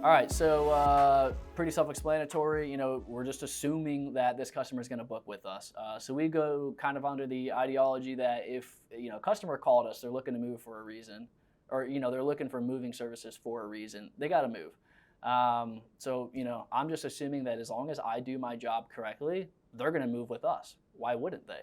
All right, so pretty self-explanatory. We're just assuming that this customer is going to book with us. So we go kind of under the ideology that if a customer called us, they're looking to move for a reason, or they're looking for moving services for a reason. They got to move. So I'm just assuming that as long as I do my job correctly, they're going to move with us. Why wouldn't they?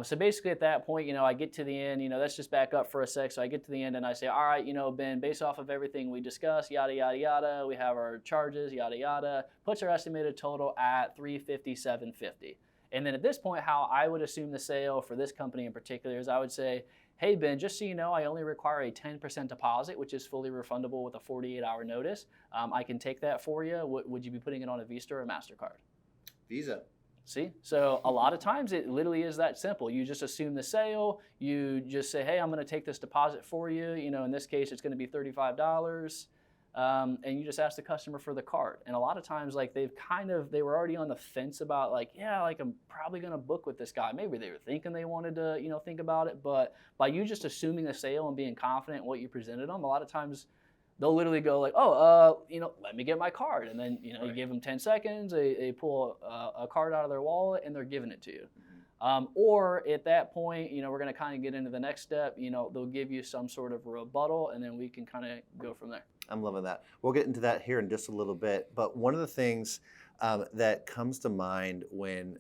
So basically at that point, I get to the end, let's just back up for a sec. So I get to the end and I say, all right, Ben, based off of everything we discussed, yada, yada, yada, we have our charges, yada, yada, puts our estimated total at $357.50. And then at this point, how I would assume the sale for this company in particular is I would say, hey, Ben, just so you know, I only require a 10% deposit, which is fully refundable with a 48-hour notice. I can take that for you. Would you be putting it on a Visa or a MasterCard? Visa. See? So a lot of times it literally is that simple. You just assume the sale. You just say, hey, I'm going to take this deposit for you. In this case, it's going to be $35. And you just ask the customer for the card. And a lot of times, they were already on the fence about I'm probably going to book with this guy. Maybe they were thinking they wanted to, think about it. But by you just assuming the sale and being confident in what you presented them, a lot of times they'll literally go let me get my card. And then, Right. You give them 10 seconds, they pull a card out of their wallet and they're giving it to you. Or at that point, we're going to kind of get into the next step. They'll give you some sort of rebuttal and then we can kind of go from there. I'm loving that. We'll get into that here in just a little bit. But one of the things that comes to mind when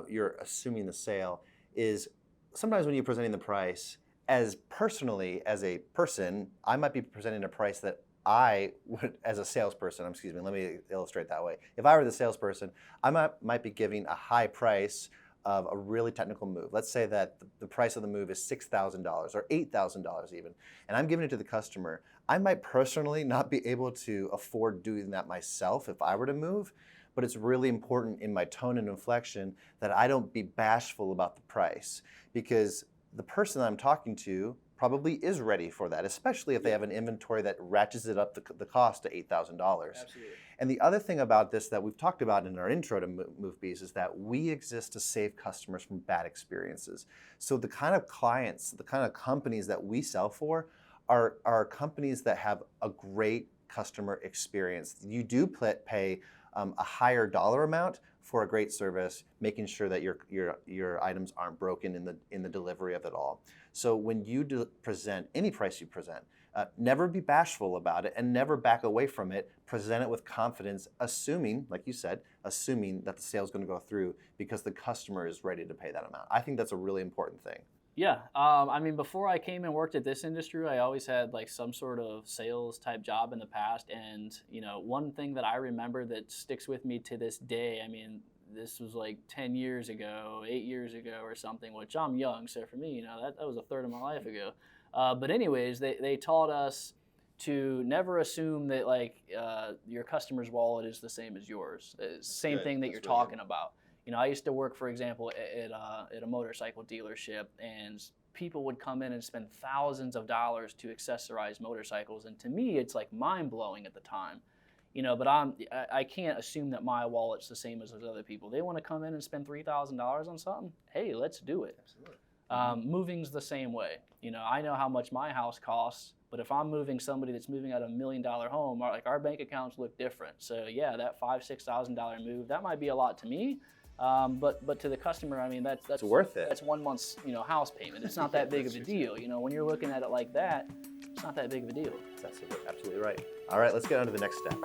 you're assuming the sale is sometimes when you're presenting the price, as personally, as a person, I might be presenting a price that I would, as a salesperson, let me illustrate that way. If I were the salesperson, I might be giving a high price of a really technical move. Let's say that the price of the move is $6,000 or $8,000 even, and I'm giving it to the customer. I might personally not be able to afford doing that myself if I were to move, but it's really important in my tone and inflection that I don't be bashful about the price, because the person that I'm talking to probably is ready for that, especially if they have an inventory that ratchets it up the cost to $8,000. Absolutely. And the other thing about this that we've talked about in our intro to MoveBees is that we exist to save customers from bad experiences. So the kind of clients, the kind of companies that we sell for are companies that have a great customer experience. You do pay a higher dollar amount for a great service, making sure that your items aren't broken in the delivery of it all. So when you present any price you present, never be bashful about it and never back away from it. Present it with confidence, assuming, like you said, assuming that the sale is going to go through because the customer is ready to pay that amount. I think that's a really important thing. Yeah, before I came and worked at this industry, I always had some sort of sales type job in the past. And, one thing that I remember that sticks with me to this day, this was 10 years ago, 8 years ago or something, which I'm young. So for me, that was a third of my life ago. But anyways, they taught us to never assume that your customer's wallet is the same as yours. It's the same thing that you're talking about. I used to work, for example, at a motorcycle dealership, and people would come in and spend thousands of dollars to accessorize motorcycles. And to me, it's mind-blowing at the time. But I can't assume that my wallet's the same as those other people. They want to come in and spend $3,000 on something. Hey, let's do it. Absolutely. Moving's the same way. I know how much my house costs, but if I'm moving somebody that's moving out of $1 million home, our bank accounts look different. So yeah, that $5,000-$6,000 move, that might be a lot to me. But to the customer, that's worth it. That's 1 month's house payment. It's not that big of a deal. When you're looking at it like that, it's not that big of a deal. That's absolutely right. All right, let's get on to the next step.